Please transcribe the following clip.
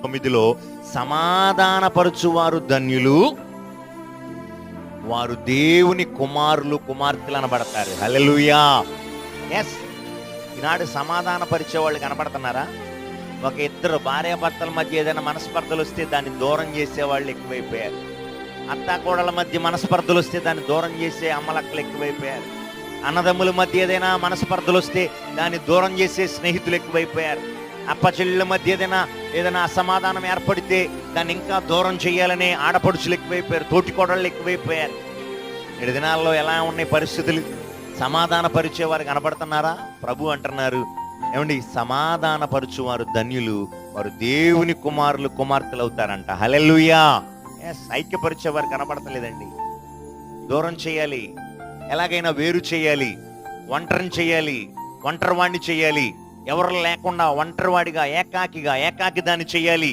9లో సమాధానపరచువారు ధన్యులు, వారు దేవుని కుమారులు కుమార్తెలు అనబడతారు. హల్లెలూయా. ఎస్, ఈనాడు సమాధాన పరిచే వాళ్ళు కనబడుతున్నారా? ఒక ఇద్దరు భార్యాభర్తల మధ్య ఏదైనా మనస్పర్ధలు వస్తే దాన్ని దూరం చేసే వాళ్ళు ఎక్కువైపోయారు. అత్తాకోడల మధ్య మనస్పర్ధలు వస్తే దాన్ని దూరం చేసే అమ్మలక్కలు ఎక్కువైపోయారు. అన్నదమ్ముల మధ్య ఏదైనా మనస్పర్ధలు వస్తే దాన్ని దూరం చేసే స్నేహితులు ఎక్కువైపోయారు. అప్పచెల్లెళ్ళ మధ్య ఏదైనా అసమాధానం ఏర్పడితే దాన్ని ఇంకా దూరం చేయాలనే ఆడపడుచులు ఎక్కువైపోయారు, తోటికోడళ్ళు ఎక్కువైపోయారు. 7 దినాల్లో ఎలా ఉన్నాయి పరిస్థితులు? సమాధాన పరిచేవారు కనబడుతున్నారా? ప్రభు అంటున్నారు, ఏమండి, సమాధాన పరుచువారు ధన్యులు, వారు దేవుని కుమారులు కుమార్తెలు అవుతారంట. హల్లెలూయా. ఎస్, ఐక్యపరిచేవారు కనబడతలేదండి. దూరం చేయాలి, ఎలాగైనా వేరు చేయాలి, ఒంటరిని చేయాలి, ఒంటరివాడిని చేయాలి, ఎవరు లేకుండా ఒంటరివాడిగా ఏకాకి దాన్ని చేయాలి.